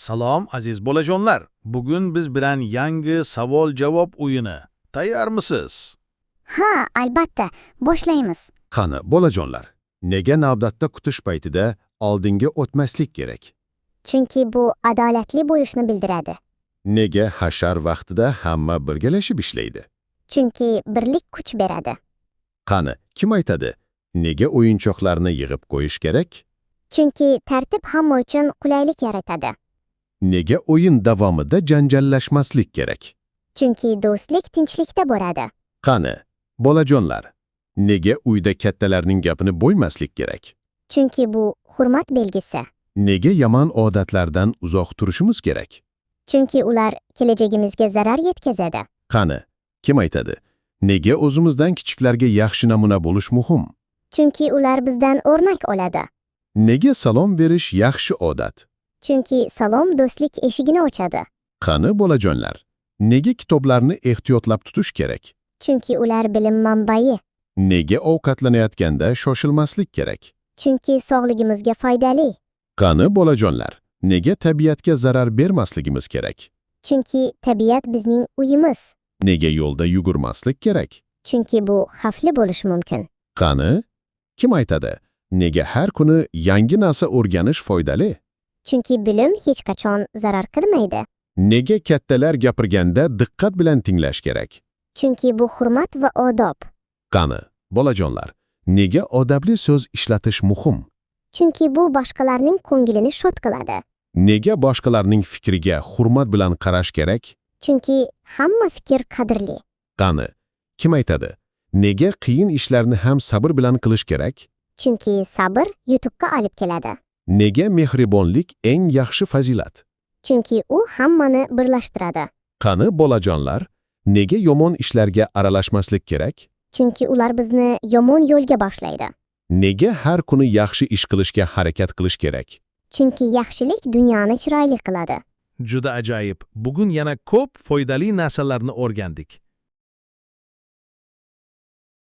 Salom aziz bolajonlar. Bugun biz bilan yangi savol-javob o'yini. Tayyormisiz? Ha, albatta. Boshlaymiz. Qani, bolajonlar, nega navbatda kutish paytida oldinga o'tmaslik kerak? Chunki bu adolatli bo'lishni bildiradi. Nega hashar vaqtida hamma birgalashib ishlaydi? Chunki birlik kuch beradi. Qani, kim aytadi? Nega o'yinchoqlarni yig'ib qo'yish kerak? Chunki tartib hamma uchun qulaylik yaratadi. Nega o'yin davomida janjallashmaslik kerak? Chunki do'stlik tinchlikda bo'ladi. Qani, bolajonlar, nega uyda kattalarning gapini bo'lmaslik kerak? Chunki bu hurmat belgisi. Nega yomon odatlardan uzoq turishimiz kerak? Chunki ular kelajagimizga zarar yetkazadi. Qani, kim aytadi? Nega o'zimizdan kichiklarga yaxshi namuna bo'lish muhim? Chunki ular bizdan o'rnak oladi. Nega salom berish yaxshi odat? Chunki salom do'stlik eshigini ochadi. Qani, bolajonlar, nega kitoblarni ehtiyotlab tutish kerak? Chunki ular bilim manbai. Nega ovqatlanayotganda shoshilmaslik kerak? Chunki sog'ligimizga foydali. Qani, bolajonlar, nega tabiatga zarar bermasligimiz kerak? Chunki tabiat bizning uyimiz. Nega yo'lda yugurmaslik kerak? Chunki bu xavfli bo'lishi mumkin. Qani, kim aytadi? Nega har kuni yangi narsa o'rganish foydali? Chunki bilim hech qachon zarar qilmaydi. Nega kattalar gapirganda diqqat bilan tinglash kerak? Chunki bu hurmat va odob. Qani, bolajonlar, nega odobli so'z ishlatish muhim? Chunki bu boshqalarning ko'nglini shod qiladi. Nega boshqalarning fikriga hurmat bilan qarash kerak? Chunki hamma fikr qadrli. Qani, kim aytadi? Nega qiyin ishlarni ham sabr bilan qilish kerak? Chunki sabr yutuqqa olib keladi. Nega mehribonlik eng yaxshi fazilat? Chunki u hammani birlashtiradi. Qani, bolajonlar, nega yomon ishlarga aralashmaslik kerak? Chunki ular bizni yomon yo'lga boshlaydi. Nega har kuni yaxshi ish qilishga harakat qilish kerak? Chunki yaxshilik dunyoni chiroyli qiladi. Juda ajoyib. Bugun yana ko'p foydali narsalarni o'rgandik.